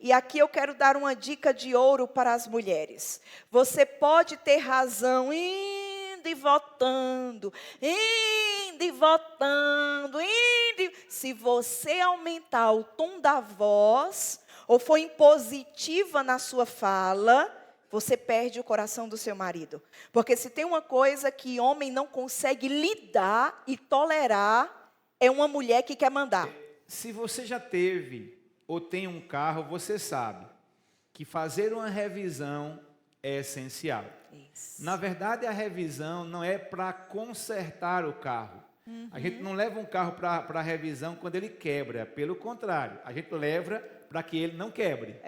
E aqui eu quero dar uma dica de ouro para as mulheres. Você pode ter razão indo e voltando, indo e voltando, indo. Se você aumentar o tom da voz, ou for impositiva na sua fala, você perde o coração do seu marido. Porque se tem uma coisa que homem não consegue lidar e tolerar, é uma mulher que quer mandar. Se você já teve ou tem um carro, você sabe que fazer uma revisão é essencial. Isso. Na verdade, a revisão não é para consertar o carro. A gente não leva um carro para a revisão quando ele quebra. Pelo contrário, a gente leva para que ele não quebre.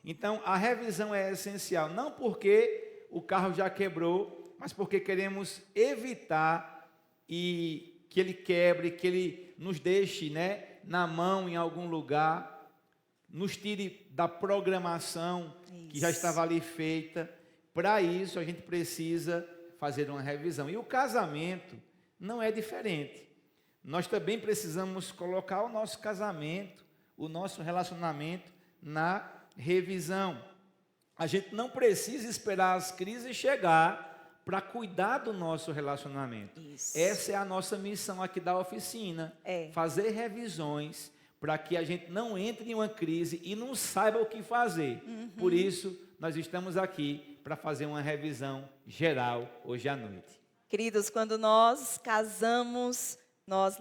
Então, a revisão é essencial. Não porque o carro já quebrou, mas porque queremos evitar que ele quebre, que ele nos deixe, né, na mão em algum lugar, nos tire da programação que já estava ali feita. Para isso, a gente precisa fazer uma revisão. E o casamento não é diferente. Nós também precisamos colocar o nosso casamento, o nosso relacionamento na revisão. A gente não precisa esperar as crises chegar para cuidar do nosso relacionamento. Isso. Essa é a nossa missão aqui da oficina. Fazer revisões para que a gente não entre em uma crise e não saiba o que fazer. Por isso, nós estamos aqui para fazer uma revisão geral hoje à noite. Queridos, quando nós casamos, nós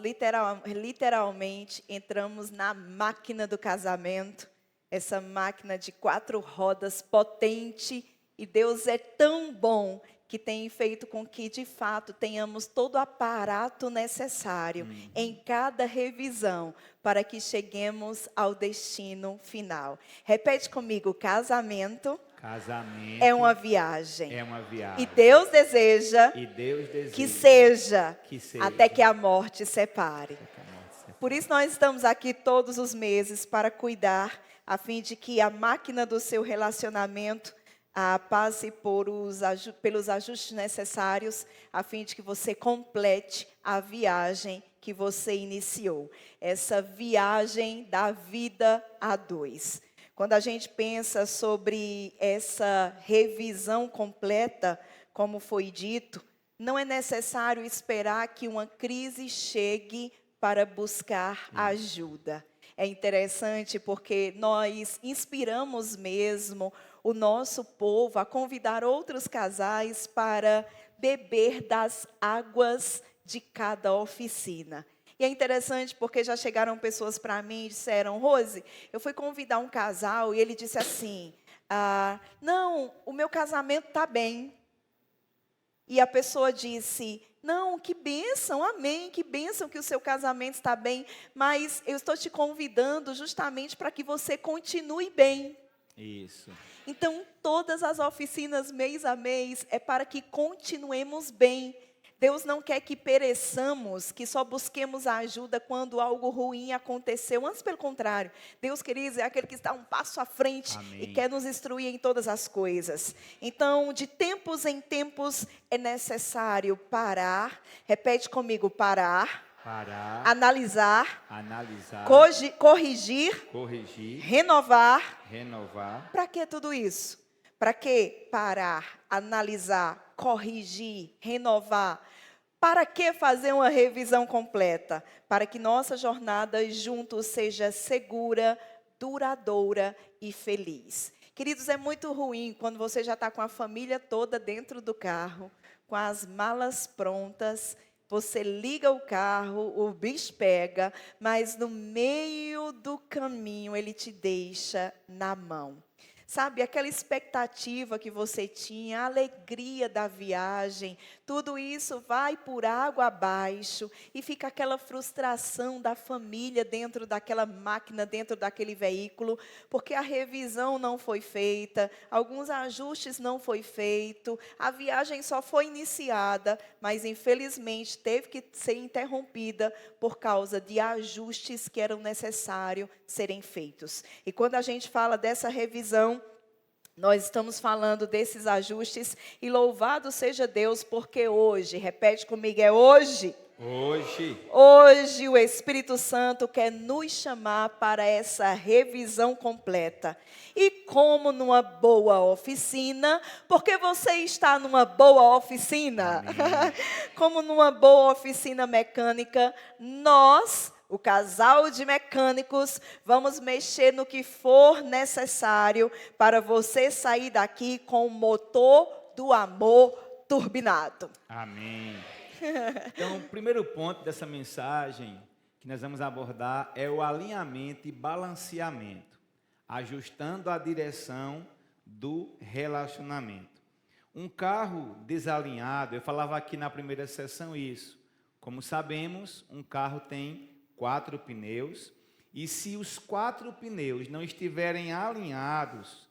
literalmente entramos na máquina do casamento, essa máquina de 4 rodas potente, e Deus é tão bom que tem feito com que, de fato, tenhamos todo o aparato necessário em cada revisão para que cheguemos ao destino final. Repete comigo: casamento. Casamento É uma viagem. é uma viagem. E Deus deseja, que seja até que a morte separe. Por isso nós estamos aqui todos os meses para cuidar, a fim de que a máquina do seu relacionamento passe pelos ajustes necessários, a fim de que você complete a viagem que você iniciou. Essa viagem da vida a dois. Quando a gente pensa sobre essa revisão completa, como foi dito, não é necessário esperar que uma crise chegue para buscar ajuda. É interessante porque nós inspiramos mesmo o nosso povo a convidar outros casais para beber das águas de cada oficina. E é interessante porque já chegaram pessoas para mim e disseram: Rose, eu fui convidar um casal e ele disse assim, não, o meu casamento está bem. E a pessoa disse: não, que bênção, amém, que bênção que o seu casamento está bem, mas eu estou te convidando justamente para que você continue bem. Isso. Então, todas as oficinas mês a mês é para que continuemos bem. Deus não quer que pereçamos, que só busquemos a ajuda quando algo ruim aconteceu. Antes, pelo contrário, Deus, queridos, é aquele que está um passo à frente. Amém. E quer nos instruir em todas as coisas. Então, de tempos em tempos, é necessário parar. Repete comigo: parar. Analisar. Corrigir. Renovar. Para que tudo isso? Para que parar, analisar, corrigir, renovar? Para que fazer uma revisão completa? Para que nossa jornada juntos seja segura, duradoura e feliz. Queridos, é muito ruim quando você já está com a família toda dentro do carro, com as malas prontas. Você liga o carro, o bicho pega, mas no meio do caminho ele te deixa na mão. Sabe, aquela expectativa que você tinha, a alegria da viagem, tudo isso vai por água abaixo e fica aquela frustração da família dentro daquela máquina, dentro daquele veículo, porque a revisão não foi feita, alguns ajustes não foi feito, a viagem só foi iniciada, mas infelizmente teve que ser interrompida por causa de ajustes que eram necessários serem feitos. E quando a gente fala dessa revisão, nós estamos falando desses ajustes, e louvado seja Deus, porque hoje, repete comigo, é hoje. Hoje o Espírito Santo quer nos chamar para essa revisão completa. E como numa boa oficina, porque você está numa boa oficina, como numa boa oficina mecânica, nós, o casal de mecânicos, vamos mexer no que for necessário para você sair daqui com o motor do amor turbinado. Amém. Então, o primeiro ponto dessa mensagem que nós vamos abordar é o alinhamento e balanceamento, ajustando a direção do relacionamento. Um carro desalinhado, eu falava aqui na primeira sessão isso. Como sabemos, um carro tem 4 pneus e se os 4 pneus não estiverem alinhados,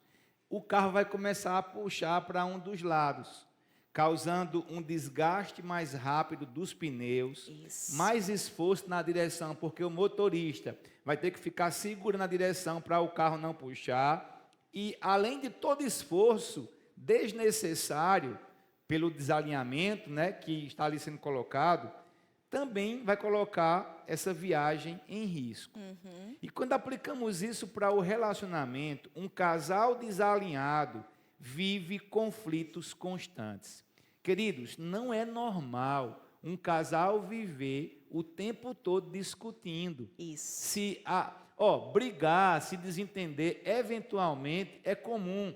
o carro vai começar a puxar para um dos lados, causando um desgaste mais rápido dos pneus, mais esforço na direção, porque o motorista vai ter que ficar seguro na direção para o carro não puxar, e além de todo esforço desnecessário pelo desalinhamento, né, que está ali sendo colocado, também vai colocar essa viagem em risco. E quando aplicamos isso para o relacionamento, um casal desalinhado vive conflitos constantes. Queridos, não é normal um casal viver o tempo todo discutindo. Isso. Brigar, se desentender, eventualmente é comum.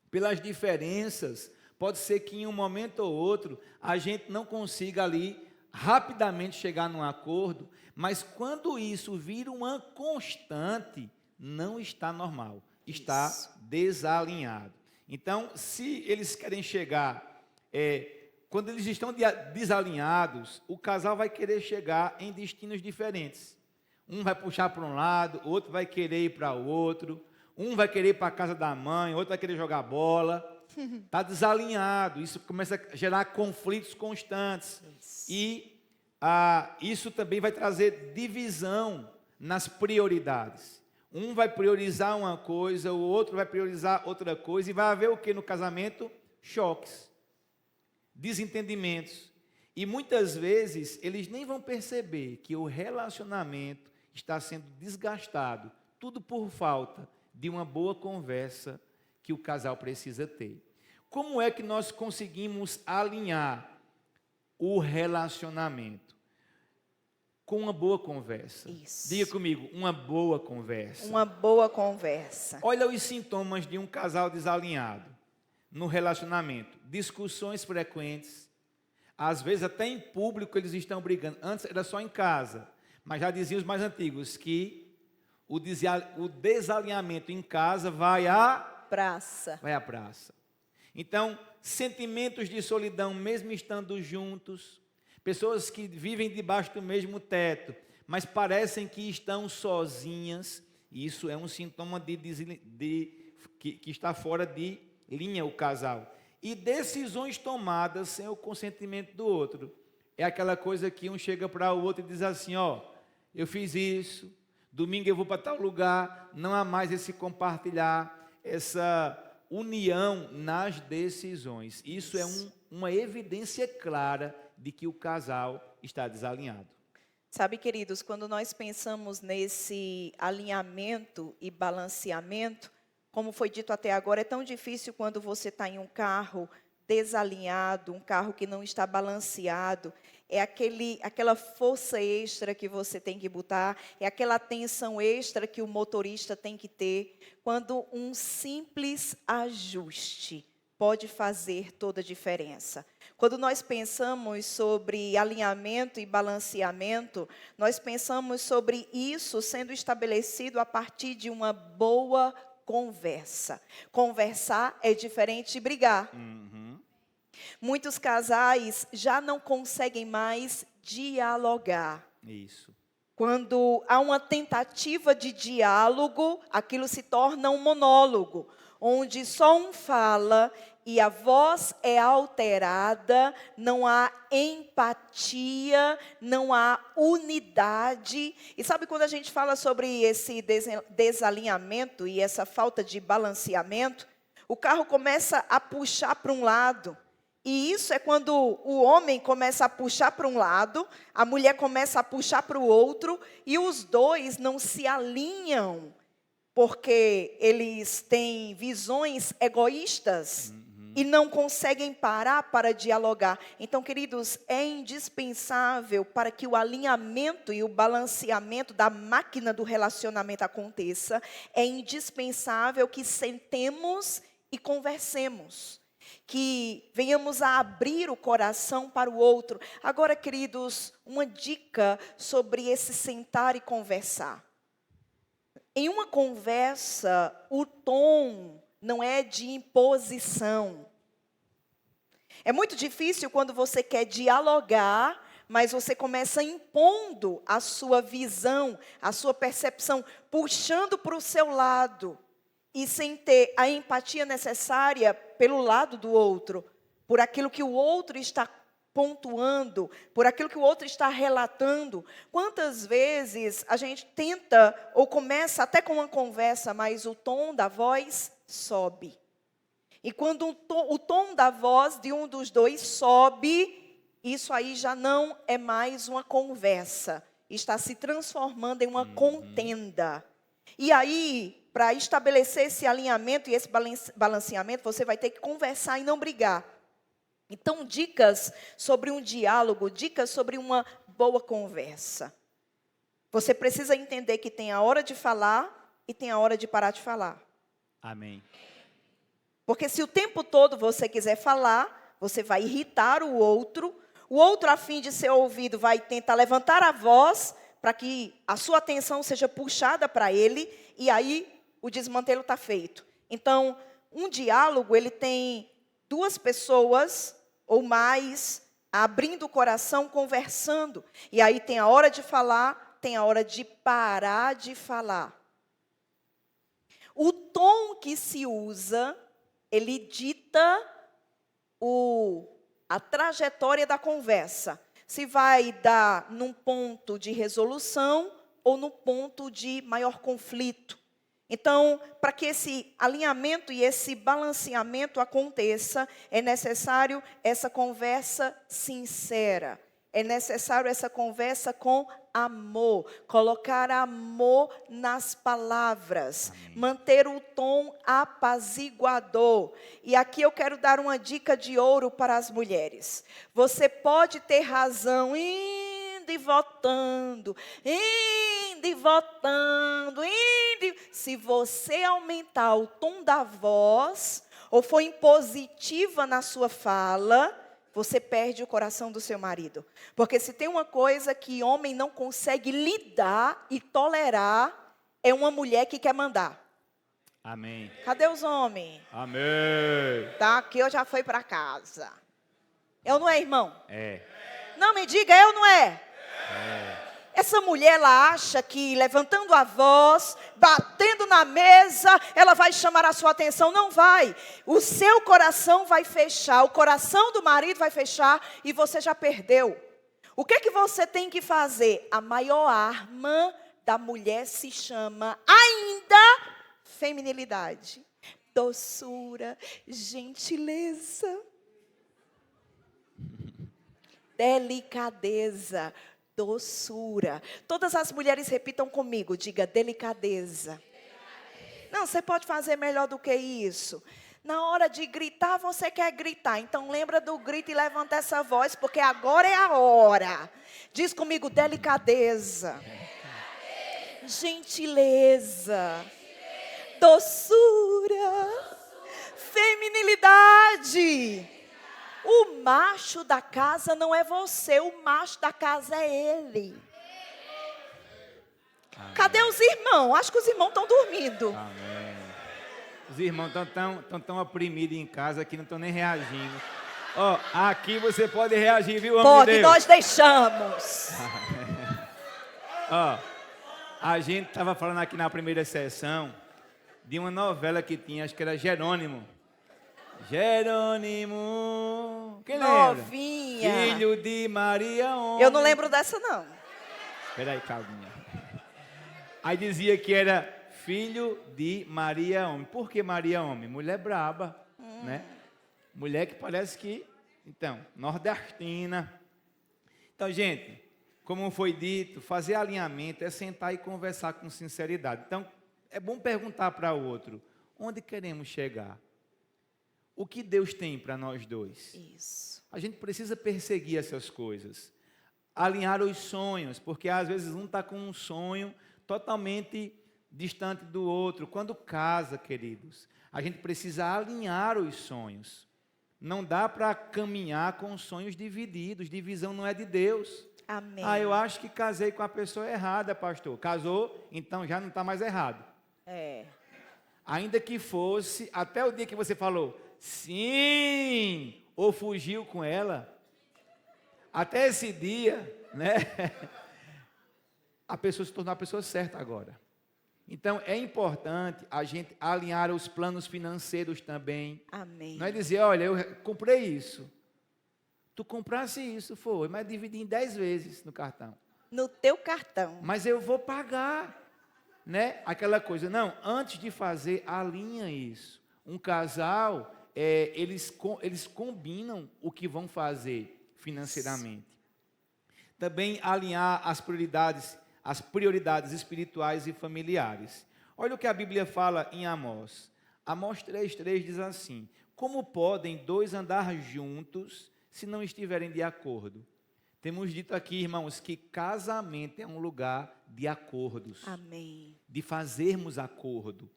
Pelas diferenças, pode ser que em um momento ou outro a gente não consiga ali rapidamente chegar num acordo, mas quando isso vira uma constante, não está normal, está desalinhado. Então, se eles querem chegar, quando eles estão desalinhados, o casal vai querer chegar em destinos diferentes. Um vai puxar para um lado, o outro vai querer ir para o outro, um vai querer ir para a casa da mãe, o outro vai querer jogar bola. Está desalinhado, isso começa a gerar conflitos constantes. E isso também vai trazer divisão nas prioridades. Um vai priorizar uma coisa, o outro vai priorizar outra coisa, e vai haver o que no casamento? Choques, desentendimentos. E muitas vezes eles nem vão perceber que o relacionamento está sendo desgastado, tudo por falta de uma boa conversa que o casal precisa ter. Como é que nós conseguimos alinhar o relacionamento? Com uma boa conversa. Isso. Diga comigo, uma boa conversa. Uma boa conversa. Olha os sintomas de um casal desalinhado no relacionamento. Discussões frequentes. Às vezes até em público eles estão brigando. Antes era só em casa. Mas já diziam os mais antigos que o desalinhamento em casa vai à praça. Vai à praça. Então, sentimentos de solidão mesmo estando juntos. Pessoas que vivem debaixo do mesmo teto, mas parecem que estão sozinhas. Isso é um sintoma que está fora de linha o casal. E decisões tomadas sem o consentimento do outro. É aquela coisa que um chega para o outro e diz assim, eu fiz isso, domingo eu vou para tal lugar, não há mais esse compartilhar, essa união nas decisões. Isso é uma evidência clara de que o casal está desalinhado. Sabe, queridos, quando nós pensamos nesse alinhamento e balanceamento, como foi dito até agora, é tão difícil quando você está em um carro desalinhado, um carro que não está balanceado, é aquela força extra que você tem que botar, é aquela atenção extra que o motorista tem que ter, quando um simples ajuste pode fazer toda a diferença. Quando nós pensamos sobre alinhamento e balanceamento, nós pensamos sobre isso sendo estabelecido a partir de uma boa conversa. Conversar é diferente de brigar. Muitos casais já não conseguem mais dialogar. Isso. Quando há uma tentativa de diálogo, aquilo se torna um monólogo, onde só um fala e a voz é alterada, não há empatia, não há unidade. E sabe quando a gente fala sobre esse desalinhamento e essa falta de balanceamento, o carro começa a puxar para um lado E isso é quando o homem começa a puxar para um lado, a mulher começa a puxar para o outro, e os dois não se alinham, porque eles têm visões egoístas e não conseguem parar para dialogar. Então, queridos, é indispensável para que o alinhamento e o balanceamento da máquina do relacionamento aconteça, é indispensável que sentemos e conversemos, que venhamos a abrir o coração para o outro. Agora, queridos, uma dica sobre esse sentar e conversar. Em uma conversa, o tom não é de imposição. É muito difícil quando você quer dialogar, mas você começa impondo a sua visão, a sua percepção, puxando para o seu lado, e sem ter a empatia necessária pelo lado do outro, por aquilo que o outro está pontuando, por aquilo que o outro está relatando. Quantas vezes a gente tenta, ou começa até com uma conversa, mas o tom da voz sobe. E quando o tom da voz de um dos dois sobe, isso aí já não é mais uma conversa, está se transformando em uma contenda. E aí, para estabelecer esse alinhamento e esse balanceamento, você vai ter que conversar e não brigar. Então, dicas sobre um diálogo, dicas sobre uma boa conversa. Você precisa entender que tem a hora de falar e tem a hora de parar de falar. Amém. Porque se o tempo todo você quiser falar, você vai irritar o outro, a fim de ser ouvido, vai tentar levantar a voz para que a sua atenção seja puxada para ele, e aí o desmantelo está feito. Então, um diálogo, ele tem duas pessoas ou mais abrindo o coração, conversando. E aí tem a hora de falar, tem a hora de parar de falar. O tom que se usa, ele dita a trajetória da conversa. Se vai dar num ponto de resolução ou no ponto de maior conflito. Então, para que esse alinhamento e esse balanceamento aconteça, é necessário essa conversa sincera. É necessário essa conversa com amor. Colocar amor nas palavras. Amém. Manter o tom apaziguador. E aqui eu quero dar uma dica de ouro para as mulheres. Você pode ter razão indo e voltando, se você aumentar o tom da voz, ou for impositiva na sua fala, você perde o coração do seu marido. Porque se tem uma coisa que homem não consegue lidar e tolerar, é uma mulher que quer mandar. Amém. Cadê os homens? Amém. Tá, aqui eu já fui para casa. Eu não é, irmão? É. Não, me diga, eu não é? É. Essa mulher, ela acha que levantando a voz, batendo na mesa, ela vai chamar a sua atenção. Não vai. O seu coração vai fechar, o coração do marido vai fechar e você já perdeu. O que é que você tem que fazer? A maior arma da mulher se chama ainda feminilidade, doçura, gentileza, delicadeza, doçura. Todas as mulheres repitam comigo, diga delicadeza. Não, você pode fazer melhor do que isso. Na hora de gritar, você quer gritar. Então lembra do grito e levanta essa voz, porque agora é a hora. Diz comigo, delicadeza. Gentileza. Doçura. Feminilidade. O macho da casa não é você, o macho da casa é ele. Amém. Cadê os irmãos? Acho que os irmãos estão dormindo. Amém. Os irmãos estão tão oprimidos em casa que não estão nem reagindo. Ó, aqui você pode reagir, viu, amor de Deus? Pode, nós deixamos. Ó, a gente estava falando aqui na primeira sessão de uma novela que tinha, acho que era Jerônimo. Jerônimo, quem novinha. Lembra? Filho de Maria Homem. Eu não lembro dessa, não. Espera aí, calminha. Aí dizia que era filho de Maria Homem. Por que Maria Homem? Mulher braba, né? Mulher que parece que Então, nordestina. Então, gente, como foi dito, fazer alinhamento é sentar e conversar com sinceridade. Então, é bom perguntar para o outro, onde queremos chegar? O que Deus tem para nós dois? Isso. A gente precisa perseguir essas coisas. Alinhar os sonhos, porque às vezes um está com um sonho totalmente distante do outro. Quando casa, queridos, a gente precisa alinhar os sonhos. Não dá para caminhar com sonhos divididos. Divisão não é de Deus. Amém. Eu acho que casei com a pessoa errada, pastor. Casou, então já não está mais errado. Ainda que fosse, até o dia que você falou, sim, ou fugiu com ela, até esse dia, né? A pessoa se tornou a pessoa certa agora. Então, é importante a gente alinhar os planos financeiros também. Amém. Não é dizer, olha, eu comprei isso. Tu comprasse isso, foi, mas dividi em 10 vezes no cartão. No teu cartão. Mas eu vou pagar, né? Aquela coisa. Não, antes de fazer, alinha isso. Um casal, eles combinam o que vão fazer financeiramente. Também alinhar as prioridades espirituais e familiares. Olha o que a Bíblia fala em Amós. Amós 3,3 diz assim: como podem dois andar juntos se não estiverem de acordo? Temos dito aqui, irmãos, que casamento é um lugar de acordos. Amém. De fazermos acordo.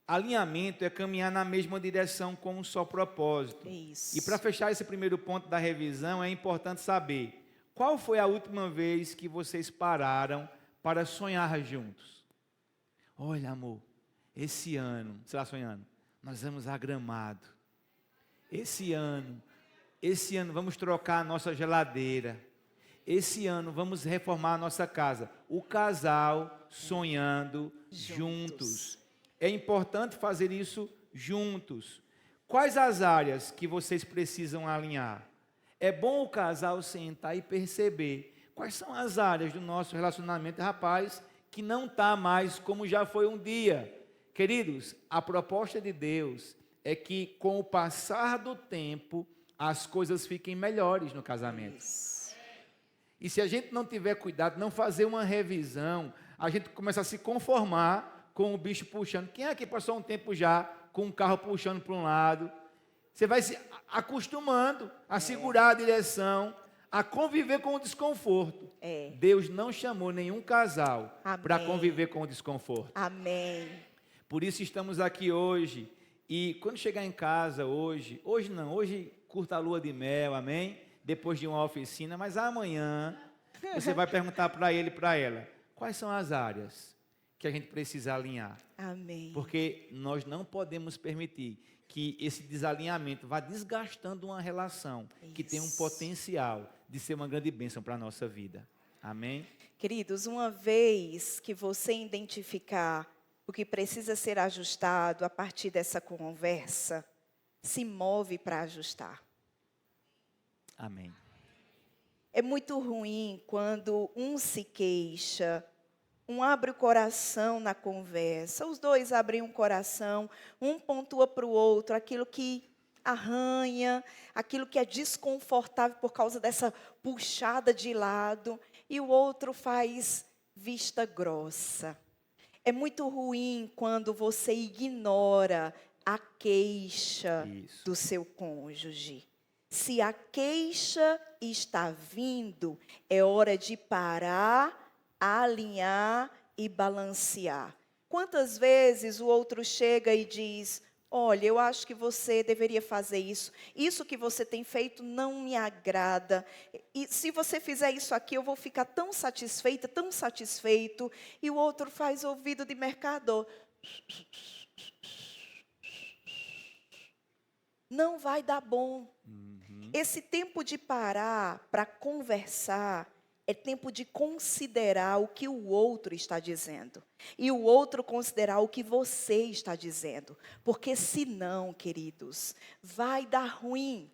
Alinhamento é caminhar na mesma direção com um só propósito. Isso. E para fechar esse primeiro ponto da revisão, é importante saber qual foi a última vez que vocês pararam para sonhar juntos. Olha, amor, esse ano, sei lá, sonhando, nós vamos a Gramado. Esse ano vamos trocar a nossa geladeira. Esse ano vamos reformar a nossa casa. O casal sonhando juntos. É importante fazer isso juntos. Quais as áreas que vocês precisam alinhar? É bom o casal sentar e perceber quais são as áreas do nosso relacionamento, rapaz, que não está mais como já foi um dia. Queridos, a proposta de Deus é que com o passar do tempo, as coisas fiquem melhores no casamento. E se a gente não tiver cuidado, não fazer uma revisão, a gente começa a se conformar com o bicho puxando. Quem é que passou um tempo já com o carro puxando para um lado? Você vai se acostumando a segurar a direção, a conviver com o desconforto. Deus não chamou nenhum casal para conviver com o desconforto. Amém. Por isso estamos aqui hoje. E quando chegar em casa hoje curta a lua de mel, amém? Depois de uma oficina, mas amanhã você vai perguntar para ele e para ela, quais são as áreas que a gente precisa alinhar. Amém. Porque nós não podemos permitir que esse desalinhamento vá desgastando uma relação que tem um potencial de ser uma grande bênção para a nossa vida. Amém? Queridos, uma vez que você identificar o que precisa ser ajustado a partir dessa conversa, se move para ajustar. Amém. É muito ruim quando um se queixa, um abre o coração na conversa, os dois abrem um coração, um pontua para o outro aquilo que arranha, aquilo que é desconfortável por causa dessa puxada de lado, e o outro faz vista grossa. É muito ruim quando você ignora a queixa do seu cônjuge. Se a queixa está vindo, é hora de parar, alinhar e balancear. Quantas vezes o outro chega e diz, olha, eu acho que você deveria fazer isso. Isso que você tem feito não me agrada. E se você fizer isso aqui, eu vou ficar tão satisfeita, tão satisfeito. E o outro faz ouvido de mercador. Não vai dar bom. Esse tempo de parar para conversar é tempo de considerar o que o outro está dizendo. E o outro considerar o que você está dizendo. Porque senão, queridos, vai dar ruim.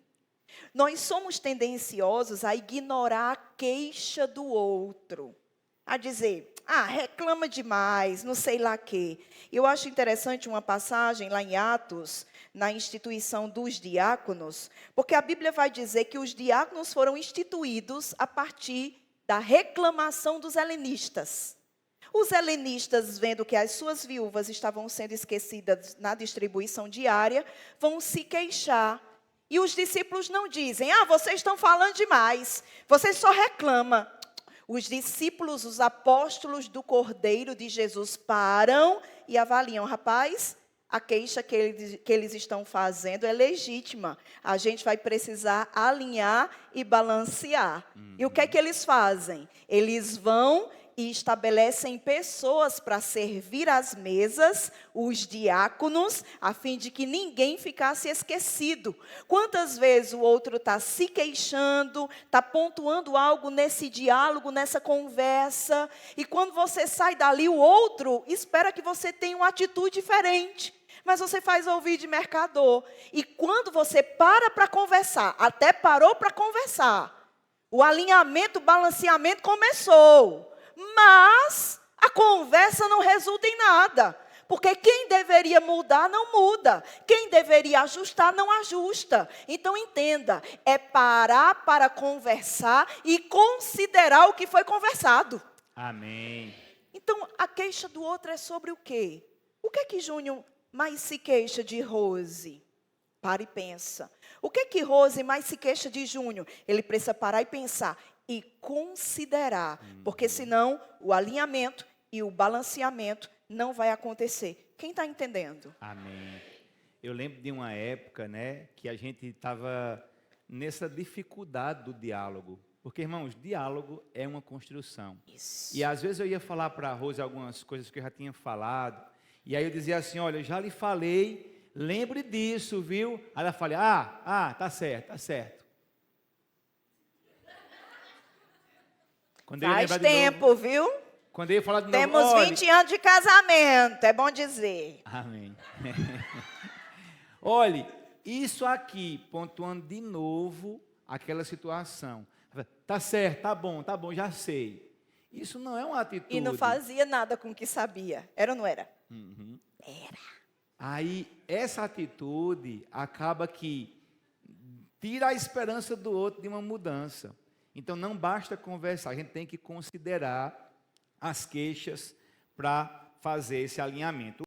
Nós somos tendenciosos a ignorar a queixa do outro. a dizer, reclama demais, não sei lá quê. Eu acho interessante uma passagem lá em Atos, na instituição dos diáconos, porque a Bíblia vai dizer que os diáconos foram instituídos a partir da reclamação dos helenistas. Os helenistas, vendo que as suas viúvas estavam sendo esquecidas na distribuição diária, vão se queixar. E os discípulos não dizem, vocês estão falando demais, vocês só reclamam. Os discípulos, os apóstolos do Cordeiro de Jesus param e avaliam, rapaz, a queixa que eles estão fazendo é legítima. A gente vai precisar alinhar e balancear. E o que é que eles fazem? Eles vão e estabelecem pessoas para servir as mesas, os diáconos, a fim de que ninguém ficasse esquecido. Quantas vezes o outro está se queixando, está pontuando algo nesse diálogo, nessa conversa, e quando você sai dali, o outro espera que você tenha uma atitude diferente. Mas você faz ouvir de mercador. E quando você para conversar, até parou para conversar, o alinhamento, o balanceamento começou. Mas a conversa não resulta em nada. Porque quem deveria mudar, não muda. Quem deveria ajustar, não ajusta. Então, entenda, é parar para conversar e considerar o que foi conversado. Amém. Então, a queixa do outro é sobre o quê? O que é que Júnior mais se queixa de Rose? Para e pensa. O que é que Rose mais se queixa de Júnior? Ele precisa parar e pensar e considerar, porque senão o alinhamento e o balanceamento não vai acontecer. Quem está entendendo? Amém. Eu lembro de uma época, né, que a gente estava nessa dificuldade do diálogo. Porque, irmãos, diálogo é uma construção. Isso. E às vezes eu ia falar para a Rose algumas coisas que eu já tinha falado, e aí eu dizia assim, olha, eu já lhe falei, lembre disso, viu? Aí ela falava, tá certo, tá certo. Quando faz tempo, novo, viu? Quando eu ia falar de novo, temos 20 anos de casamento, é bom dizer. Amém. Olhe, isso aqui, pontuando de novo aquela situação. Tá certo, tá bom, já sei. Isso não é uma atitude. E não fazia nada com o que sabia. Era ou não era? Uhum. Era. Aí, essa atitude acaba que tira a esperança do outro de uma mudança. Então, não basta conversar, a gente tem que considerar as queixas para fazer esse alinhamento.